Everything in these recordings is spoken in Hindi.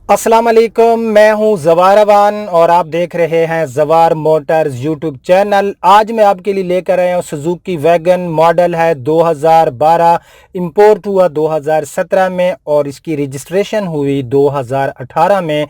अस्सलाम वालेकुम, मैं हूं जवार अवान और आप देख रहे हैं जवार मोटर्स यूट्यूब चैनल। आज मैं आपके लिए लेकर आया हूं सुजुकी वैगन। मॉडल है 2012, इंपोर्ट हुआ 2017 में और इसकी रजिस्ट्रेशन हुई 2018 में।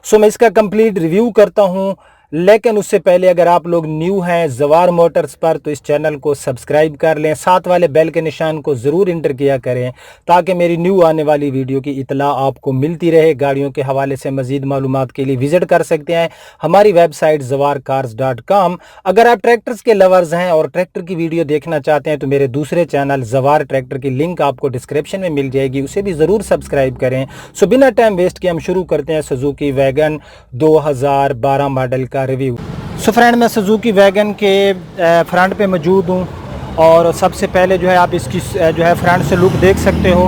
सो मैं इसका कंप्लीट रिव्यू करता हूं, लेकिन उससे पहले अगर आप लोग न्यू हैं जवार मोटर्स पर तो इस चैनल को सब्सक्राइब कर लें, साथ वाले बेल के निशान को ज़रूर इंटर किया करें ताकि मेरी न्यू आने वाली वीडियो की इतला आपको मिलती रहे। गाड़ियों के हवाले से मज़ीद मालूमात के लिए विज़िट कर सकते हैं हमारी वेबसाइट zawarcars.com। अगर आप ट्रैक्टर्स के लवर्स हैं और ट्रैक्टर की वीडियो देखना चाहते हैं तो मेरे दूसरे चैनल जवार ट्रैक्टर की लिंक आपको डिस्क्रिप्शन में मिल जाएगी, उसे भी ज़रूर सब्सक्राइब करें। सो बिना टाइम वेस्ट किए हम शुरू करते हैं सुजुकी वैगन 2012 मॉडल का रिव्यू। सो फ्रेंड, मैं सुजुकी वैगन के फ्रंट पे मौजूद हूँ और सबसे पहले जो है आप इसकी जो है फ्रंट से लुक देख सकते हो।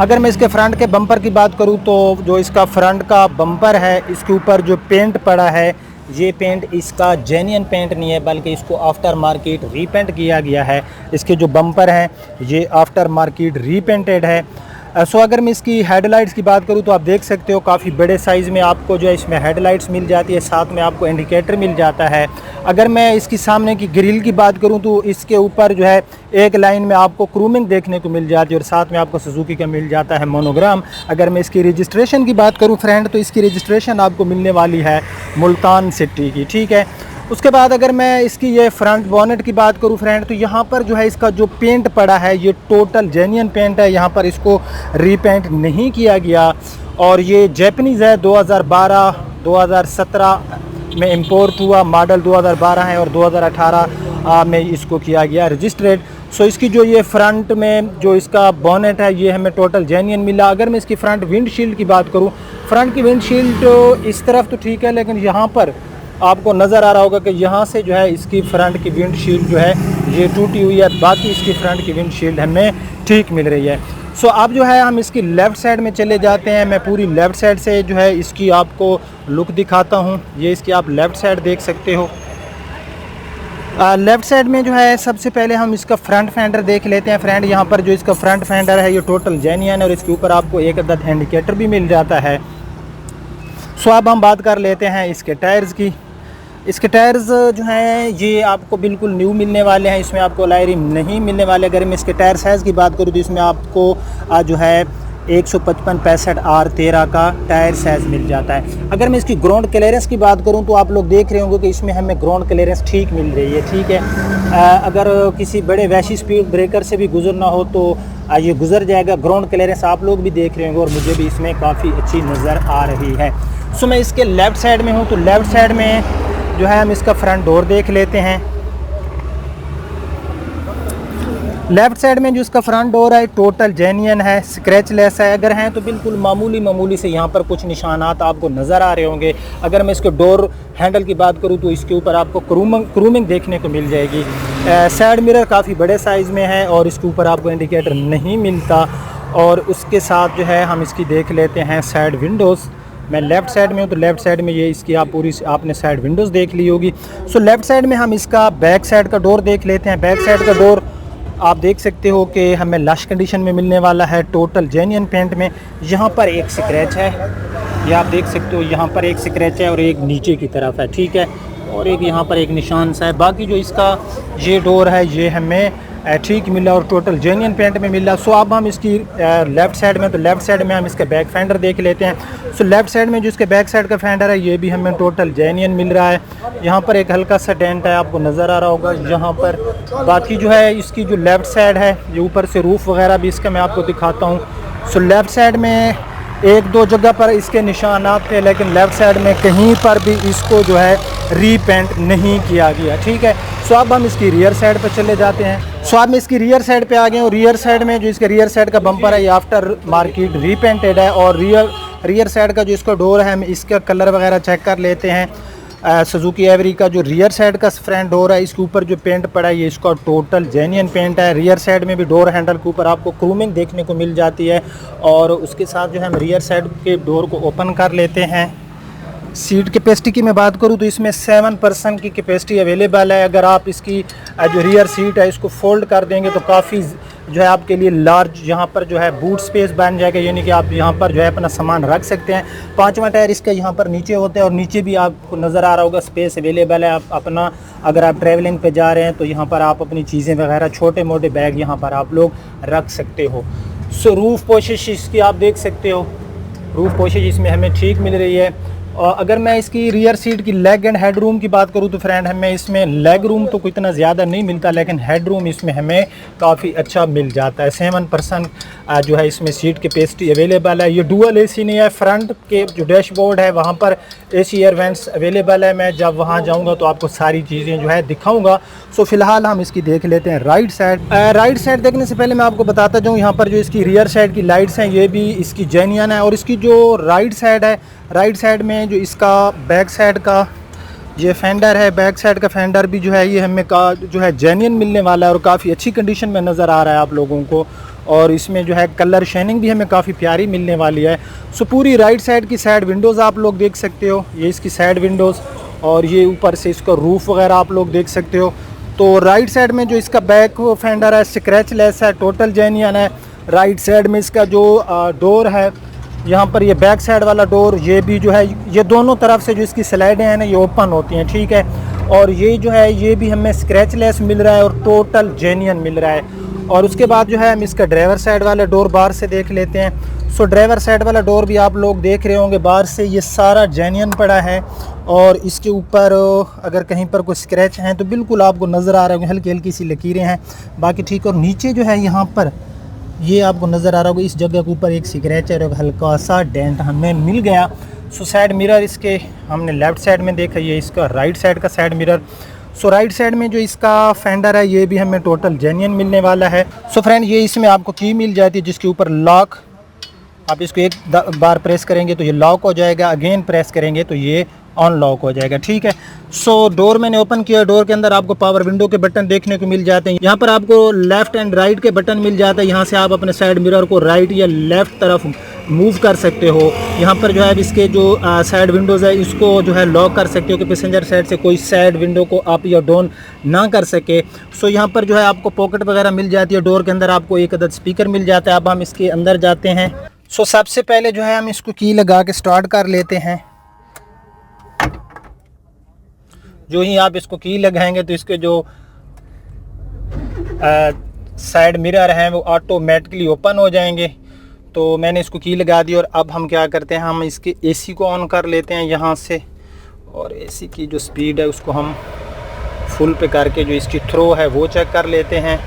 अगर मैं इसके फ्रंट के बम्पर की बात करूँ तो जो इसका फ्रंट का बम्पर है, इसके ऊपर जो पेंट पड़ा है ये पेंट इसका जेन्युइन पेंट नहीं है बल्कि इसको आफ्टर मार्केट रीपेंट किया गया है। इसके जो बम्पर हैं ये आफ्टर मार्केट रीपेंटेड है। सो अगर मैं इसकी हेडलाइट्स की बात करूं तो आप देख सकते हो काफ़ी बड़े साइज़ में आपको जो है इसमें हेडलाइट्स मिल जाती है, साथ में आपको इंडिकेटर मिल जाता है। अगर मैं इसकी सामने की ग्रिल की बात करूं तो इसके ऊपर जो है एक लाइन में आपको क्रूमिंग देखने को मिल जाती है और साथ में आपको सुजुकी का मिल जाता है मोनोग्राम। अगर मैं इसकी रजिस्ट्रेशन की बात करूँ फ्रेंड तो इसकी रजिस्ट्रेशन आपको मिलने वाली है मुल्तान सिटी की, ठीक है। उसके बाद अगर मैं इसकी ये फ्रंट बोनेट की बात करूँ फ्रेंड तो यहाँ पर जो है इसका जो पेंट पड़ा है ये टोटल जेन्युइन पेंट है, यहाँ पर इसको रीपेंट नहीं किया गया और ये जैपनीज़ है। 2012-2017 में इंपोर्ट हुआ, मॉडल 2012 है और 2018 में इसको किया गया रजिस्ट्रेड। सो इसकी जो ये फ्रंट में जो इसका बोनेट है ये हमें टोटल जेन्युइन मिला। अगर मैं इसकी फ्रंट विंडशील्ड की बात करूँ, फ्रंट की विंडशील्ड इस तरफ तो ठीक है लेकिन यहाँ पर आपको नज़र आ रहा होगा कि यहाँ से जो है इसकी फ्रंट की विंडशील्ड जो है ये टूटी हुई है, बाकी इसकी फ्रंट की विंडशील्ड हमें ठीक मिल रही है। सो अब जो है हम इसकी लेफ़्ट साइड में चले जाते हैं। मैं पूरी लेफ़्ट साइड से जो है इसकी आपको लुक दिखाता हूँ। ये इसकी आप लेफ़्ट साइड देख सकते हो। लेफ़्ट साइड में जो है सबसे पहले हम इसका फ्रंट फेंडर देख लेते हैं फ्रेंड। यहाँ पर जो इसका फ्रंट फेंडर है ये टोटल जेन्युइन है और इसके ऊपर आपको एक अदद इंडिकेटर भी मिल जाता है। सो अब हम बात कर लेते हैं इसके टायर्स की। इसके टायर्स जो हैं ये आपको बिल्कुल न्यू मिलने वाले हैं, इसमें आपको अलॉय रिम नहीं मिलने वाले। अगर मैं इसके टायर साइज़ की बात करूँ तो इसमें आपको जो है 155-65 R13 का टायर साइज़ मिल जाता है। अगर मैं इसकी ग्राउंड क्लियरेंस की बात करूं तो आप लोग देख रहे होंगे कि इसमें हमें ग्राउंड क्लियरेंस ठीक मिल रही है, ठीक है। अगर किसी बड़े वैशी स्पीड ब्रेकर से भी गुजरना हो तो ये गुजर जाएगा। ग्राउंड क्लियरेंस आप लोग भी देख रहे होंगे और मुझे भी इसमें काफ़ी अच्छी नज़र आ रही है। सो मैं इसके लेफ़्ट साइड में हूँ तो लेफ़्ट साइड में जो है हम इसका फ्रंट डोर देख लेते हैं। लेफ़्ट साइड में जो इसका फ्रंट डोर है टोटल जेन्युइन है, स्क्रैचलेस है। अगर हैं तो बिल्कुल मामूली से यहाँ पर कुछ निशानात आपको नज़र आ रहे होंगे। अगर मैं इसके डोर हैंडल की बात करूँ तो इसके ऊपर आपको क्रूमिंग देखने को मिल जाएगी। साइड मिरर काफ़ी बड़े साइज़ में है और इसके ऊपर आपको इंडिकेटर नहीं मिलता। और उसके साथ जो है हम इसकी देख लेते हैं साइड विंडोज़। मैं लेफ़्ट साइड में हूँ तो लेफ़्ट साइड में ये इसकी आप पूरी आपने साइड विंडोज़ देख ली होगी। सो लेफ़्ट साइड में हम इसका बैक साइड का डोर देख लेते हैं। बैक साइड का डोर आप देख सकते हो कि हमें लश कंडीशन में मिलने वाला है, टोटल जेन्युइन पेंट में। यहाँ पर एक स्क्रैच है, ये आप देख सकते हो, यहाँ पर एक स्क्रैच है और एक नीचे की तरफ है, ठीक है, और एक यहाँ पर एक निशान सा है। बाकी जो इसका ये डोर है ये हमें ठीक मिला और टोटल जेन्युइन पेंट में मिला। सो अब हम इसकी लेफ़्ट साइड में तो लेफ़्ट साइड में हम इसका बैक फेंडर देख लेते हैं। सो लेफ़्ट साइड में जो इसके बैक साइड का फेंडर है ये भी हमें टोटल जेन्युइन मिल रहा है। यहाँ पर एक हल्का सा डेंट है, आपको नज़र आ रहा होगा यहाँ पर। बाकी जो है इसकी जो लेफ़्ट साइड है ये ऊपर से रूफ़ वगैरह भी इसका मैं आपको दिखाता हूँ। सो लेफ़्ट साइड में एक दो जगह पर इसके निशानात थे लेकिन लेफ़्ट साइड में कहीं पर भी इसको जो है रीपेंट नहीं किया गया, ठीक है। सो अब हम इसकी रियर साइड पर चले जाते हैं। सो अब मैं इसकी रियर साइड पे आ गए और रियर साइड में जो इसके रियर साइड का बम्पर है ये आफ्टर मार्केट रीपेंटेड है। और रियर साइड का जो इसका डोर है हम इसका कलर वगैरह चेक कर लेते हैं। सुजुकी एवरी का जो रियर साइड का फ्रंट डोर है इसके ऊपर जो पेंट पड़ा है ये इसका टोटल जेन्युइन पेंट है। रियर साइड में भी डोर हैंडल के ऊपर आपको क्रूमिंग देखने को मिल जाती है। और उसके साथ जो है हम रियर साइड के डोर को ओपन कर लेते हैं। सीट कैपेसिटी की मैं बात करूं तो इसमें 7 पर्सन की कैपेसिटी अवेलेबल है। अगर आप इसकी जो रियर सीट है इसको फोल्ड कर देंगे तो काफ़ी जो है आपके लिए लार्ज यहाँ पर जो है बूट स्पेस बन जाएगा, यानी कि आप यहाँ पर जो है अपना सामान रख सकते हैं। 5वां टायर इसका यहाँ पर नीचे होता है और नीचे भी आपको नज़र आ रहा होगा स्पेस अवेलेबल है। आप अपना अगर आप ट्रैवलिंग पे जा रहे हैं तो यहाँ पर आप अपनी चीज़ें वगैरह छोटे मोटे बैग यहाँ पर आप लोग रख सकते हो। सो रूफ़ पोशिश इसकी आप देख सकते हो, रूफ़ पोशिश इसमें हमें ठीक मिल रही है। और अगर मैं इसकी रियर सीट की लेग एंड हेड रूम की बात करूं तो फ्रेंड हमें इसमें लेग रूम तो इतना ज़्यादा नहीं मिलता, लेकिन हेड रूम इसमें हमें काफ़ी अच्छा मिल जाता है। 7% जो है इसमें सीट कैपेसिटी अवेलेबल है। ये डुअल एसी नहीं है। फ्रंट के जो डैशबोर्ड है वहाँ पर एसी एयर वेंट्स अवेलेबल है। मैं जब वहाँ जाऊँगा तो आपको सारी चीज़ें जो है दिखाऊँगा। सो फिलहाल हम इसकी देख लेते हैं राइट साइड। राइट साइड देखने से पहले मैं आपको बताता जाऊँ, यहाँ पर जो इसकी रियर साइड की लाइट्स हैं ये भी इसकी जेन्युइन है। और इसकी जो राइट साइड है, राइट साइड में जो इसका बैक साइड का ये फेंडर है, बैक साइड का फेंडर भी जो है ये हमें का जो है जेन्युइन मिलने वाला है और काफ़ी अच्छी कंडीशन में नज़र आ रहा है आप लोगों को। और इसमें जो है कलर शाइनिंग भी हमें काफ़ी प्यारी मिलने वाली है। सो पूरी राइट साइड की साइड विंडोज़ आप लोग देख सकते हो, ये इसकी साइड विंडोज़, और ये ऊपर से इसका रूफ़ वगैरह आप लोग देख सकते हो। तो राइट साइड में जो इसका बैक फेंडर है स्क्रैच लेस है, टोटल जेन्युइन है। राइट साइड में इसका जो डोर है यहाँ पर, ये बैक साइड वाला डोर, ये भी जो है ये दोनों तरफ से जो इसकी स्लाइडें हैं ना ये ओपन होती हैं, ठीक है। और ये जो है ये भी हमें स्क्रैच लेस मिल रहा है और टोटल जेन्युइन मिल रहा है। और उसके बाद जो है हम इसका ड्राइवर साइड वाला डोर बाहर से देख लेते हैं। सो ड्राइवर साइड वाला डोर भी आप लोग देख रहे होंगे बाहर से ये सारा जेन्युइन पड़ा है। और इसके ऊपर अगर कहीं पर कोई स्क्रैच हैं तो बिल्कुल आपको नज़र आ रहा होगा, हल्की हल्की सी लकीरें हैं, बाकी ठीक। और नीचे जो है यहाँ पर ये आपको नज़र आ रहा होगा इस जगह के ऊपर एक स्क्रैच है और हल्का सा डेंट हमें मिल गया। सो साइड मिरर इसके हमने लेफ़्ट साइड में देखा, ये इसका राइट साइड का साइड मिरर। सो राइट साइड में जो इसका फेंडर है ये भी हमें टोटल जेन्युइन मिलने वाला है। सो फ्रेंड ये इसमें आपको की मिल जाती है जिसके ऊपर लॉक, आप इसको एक बार प्रेस करेंगे तो ये लॉक हो जाएगा, अगेन प्रेस करेंगे तो ये अनलॉक हो जाएगा, ठीक है। सो डोर मैंने ओपन किया, डोर के अंदर आपको पावर विंडो के बटन देखने को मिल जाते हैं। यहाँ पर आपको लेफ्ट एंड राइट के बटन मिल जाता है, यहाँ से आप अपने साइड मिरर को राइट या लेफ्ट तरफ मूव कर सकते हो। यहाँ पर जो है इसके जो साइड विंडोज़ है इसको जो है लॉक कर सकते हो कि पैसेंजर साइड से कोई साइड विंडो को अप या डाउन ना कर सके। सो यहाँ पर जो है आपको पॉकेट वगैरह मिल जाती है। डोर के अंदर आपको एक अदद स्पीकर मिल जाता है। अब हम इसके अंदर जाते हैं। सो सबसे पहले जो है हम इसको की लगा के स्टार्ट कर लेते हैं। जो ही आप इसको की लगाएंगे तो इसके जो साइड मिरर हैं वो ऑटोमेटिकली ओपन हो जाएंगे। तो मैंने इसको की लगा दी और अब हम क्या करते हैं, हम इसके एसी को ऑन कर लेते हैं यहाँ से। और एसी की जो स्पीड है उसको हम फुल पे करके जो इसकी थ्रो है वो चेक कर लेते हैं।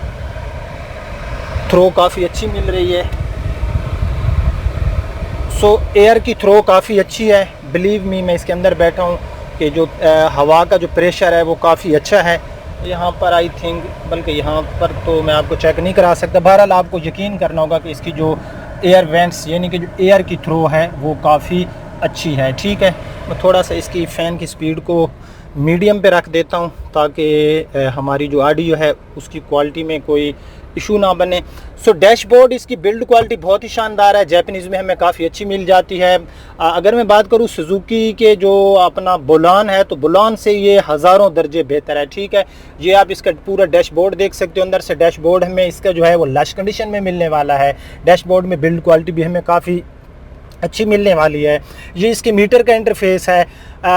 थ्रो काफ़ी अच्छी मिल रही है। सो एयर की थ्रो काफ़ी अच्छी है, बिलीव मी, मैं इसके अंदर बैठा हूँ कि जो हवा का जो प्रेशर है वो काफ़ी अच्छा है। यहाँ पर आई थिंक, बल्कि यहाँ पर तो मैं आपको चेक नहीं करा सकता। बहरहाल आपको यकीन करना होगा कि इसकी जो एयर वेंट्स यानी कि जो एयर की थ्रो है वो काफ़ी अच्छी है, ठीक है। मैं थोड़ा सा इसकी फ़ैन की स्पीड को मीडियम पे रख देता हूँ ताकि हमारी जो ऑडियो है उसकी क्वालिटी में कोई इशू ना बने। सो डैशबोर्ड इसकी बिल्ड क्वालिटी बहुत ही शानदार है, जापानीज़ में हमें काफ़ी अच्छी मिल जाती है। अगर मैं बात करूँ सुजुकी के जो अपना बुलान है तो बुलान से ये हज़ारों दर्जे बेहतर है, ठीक है। ये आप इसका पूरा डैशबोर्ड देख सकते हो। अंदर से डैशबोर्ड हमें इसका जो है वो लश कंडीशन में मिलने वाला है। डैशबोर्ड में बिल्ड क्वालिटी भी हमें काफ़ी अच्छी मिलने वाली है। ये इसके मीटर का इंटरफेस है।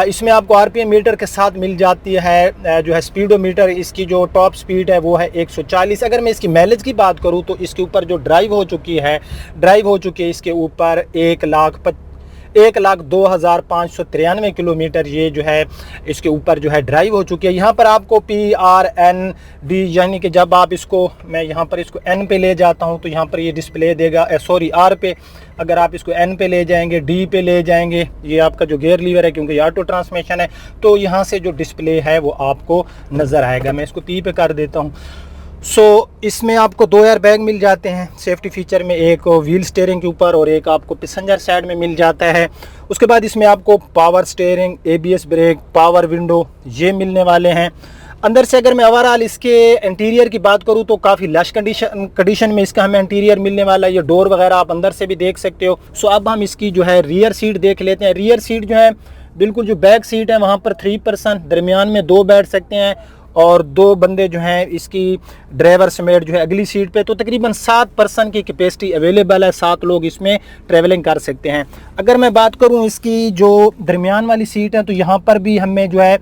इसमें आपको आरपीएम मीटर के साथ मिल जाती है। जो है स्पीडोमीटर, इसकी जो टॉप स्पीड है वो है 140। अगर मैं इसकी माइलेज की बात करूँ तो इसके ऊपर जो ड्राइव हो चुकी है इसके ऊपर 1,02,593 किलोमीटर ये जो है इसके ऊपर जो है ड्राइव हो चुकी है। यहाँ पर आपको PRND यानी कि जब आप इसको, मैं यहाँ पर इसको N पे ले जाता हूँ तो यहाँ पर ये डिस्प्ले देगा, सॉरी R पे। अगर आप इसको N पे ले जाएंगे, D पे ले जाएंगे, ये आपका जो गियर लीवर है क्योंकि ये ऑटो ट्रांसमिशन है तो यहाँ से जो डिस्प्ले है वो आपको नज़र आएगा। मैं इसको P पे कर देता हूँ। सो इसमें आपको 2 एयर बैग मिल जाते हैं सेफ्टी फीचर में, एक व्हील स्टीयरिंग के ऊपर और एक आपको पैसेंजर साइड में मिल जाता है। उसके बाद इसमें आपको power steering, ABS brake, power window ये मिलने वाले हैं। अंदर से अगर मैं ओवरऑल इसके इंटीरियर की बात करूं तो काफ़ी लश कंडीशन में इसका हमें इंटीरियर मिलने वाला है। ये डोर वगैरह आप अंदर से भी देख सकते हो। सो अब हम इसकी जो है रियर सीट देख लेते हैं। रियर सीट जो है बिल्कुल जो बैक सीट है वहाँ पर 3 पर्सन, दरमियान में 2 बैठ सकते हैं और 2 बंदे जो हैं इसकी ड्राइवर समेत जो है अगली सीट पे, तो तकरीबन 7 पर्सन की कैपेसिटी अवेलेबल है, 7 लोग इसमें ट्रैवलिंग कर सकते हैं। अगर मैं बात करूं इसकी जो दरमियान वाली सीट है, तो यहाँ पर भी हमें जो है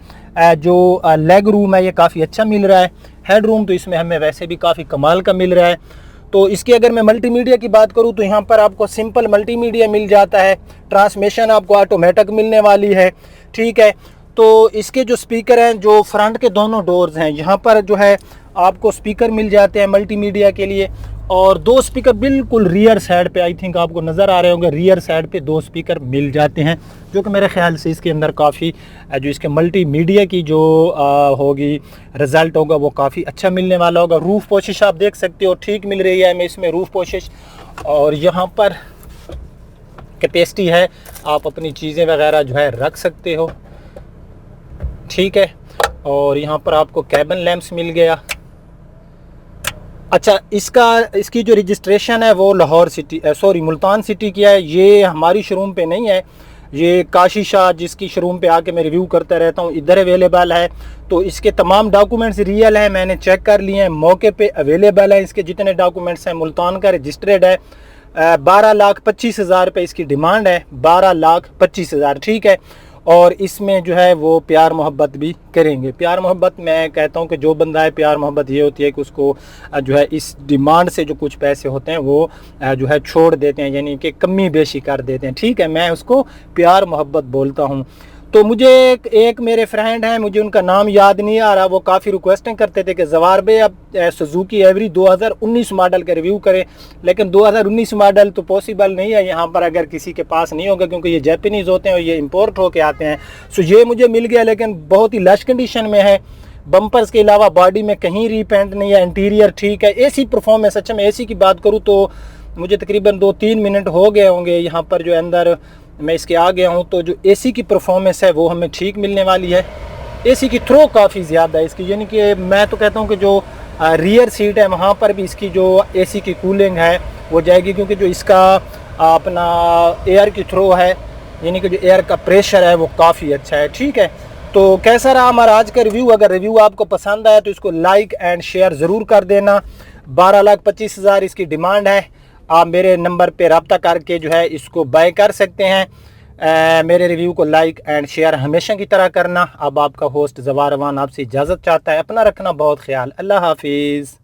जो लेग रूम है ये काफ़ी अच्छा मिल रहा है। हेड रूम तो इसमें हमें वैसे भी काफ़ी कमाल का मिल रहा है। तो इसकी अगर मैं मल्टीमीडिया की बात करूं तो यहाँ पर आपको सिंपल मल्टीमीडिया मिल जाता है, ट्रांसमिशन आपको ऑटोमेटिक मिलने वाली है, ठीक है। तो इसके जो स्पीकर हैं, जो फ्रंट के दोनों डोर्स हैं, यहाँ पर जो है आपको स्पीकर मिल जाते हैं मल्टीमीडिया के लिए। और 2 स्पीकर बिल्कुल रियर साइड पे, आई थिंक आपको नज़र आ रहे होंगे, रियर साइड पे 2 स्पीकर मिल जाते हैं, जो कि मेरे ख्याल से इसके अंदर काफ़ी जो इसके मल्टीमीडिया की जो होगी रिज़ल्ट होगा वो काफ़ी अच्छा मिलने वाला होगा। रूफ़ पोशिश आप देख सकते हो ठीक मिल रही है हमें इसमें रूफ़ पोशिश। और यहाँ पर कैपेसिटी है, आप अपनी चीज़ें वगैरह जो है रख सकते हो, ठीक है। और यहाँ पर आपको कैबिन लैंप्स मिल गया। अच्छा, इसकी जो रजिस्ट्रेशन है वो लाहौर सिटी मुल्तान सिटी की है। ये हमारी शोरूम पे नहीं है, ये काशी शाह जिसकी शोरूम पे आके मैं रिव्यू करता रहता हूँ इधर अवेलेबल है। तो इसके तमाम डॉक्यूमेंट्स रियल हैं, मैंने चेक कर लिए हैं, मौके पे अवेलेबल है। इसके जितने डॉक्यूमेंट्स हैं, मुल्तान का रजिस्ट्रेड है। 12,25,000 रुपये इसकी डिमांड है, 12,25,000, ठीक है। और इसमें जो है वो प्यार मोहब्बत भी करेंगे। प्यार मोहब्बत मैं कहता हूँ कि जो बंदा है, प्यार मोहब्बत ये होती है कि उसको जो है इस डिमांड से जो कुछ पैसे होते हैं वो जो है छोड़ देते हैं, यानी कि कमी बेशी कर देते हैं, ठीक है। मैं उसको प्यार मोहब्बत बोलता हूँ। तो मुझे एक मेरे फ्रेंड हैं, मुझे उनका नाम याद नहीं आ रहा, वो काफ़ी रिक्वेस्टिंग करते थे कि जवार भाई अब सुजुकी एवरी 2019 मॉडल का रिव्यू करें, लेकिन 2019 मॉडल तो पॉसिबल नहीं है यहाँ पर, अगर किसी के पास नहीं होगा, क्योंकि ये जैपनीज़ होते हैं और ये इंपोर्ट होके आते हैं। सो ये मुझे मिल गया, लेकिन बहुत ही लश कंडीशन में है। बम्पर्स के अलावा बॉडी में कहीं रीपेंट नहीं है, इंटीरियर ठीक है। एसी परफॉर्मेंस, अच्छा मैं एसी की बात करूँ तो मुझे तकरीबन 2-3 मिनट हो गए होंगे यहाँ पर जो अंदर मैं इसके आ गया हूँ, तो जो एसी की परफॉर्मेंस है वो हमें ठीक मिलने वाली है। एसी की थ्रो काफ़ी ज़्यादा है इसकी, यानी कि मैं तो कहता हूँ कि जो रियर सीट है वहाँ पर भी इसकी जो एसी की कूलिंग है वो जाएगी, क्योंकि जो इसका अपना एयर की थ्रो है, यानी कि जो एयर का प्रेशर है वो काफ़ी अच्छा है, ठीक है। तो कैसा रहा हमारा आज का रिव्यू? अगर रिव्यू आपको पसंद आया तो इसको लाइक एंड शेयर ज़रूर कर देना। 12,25,000 इसकी डिमांड है। आप मेरे नंबर पे रब्ता करके जो है इसको बाय कर सकते हैं। मेरे रिव्यू को लाइक एंड शेयर हमेशा की तरह करना। अब आपका होस्ट ज़वार अवान आपसे इजाज़त चाहता है। अपना रखना बहुत ख्याल। अल्लाह हाफिज़।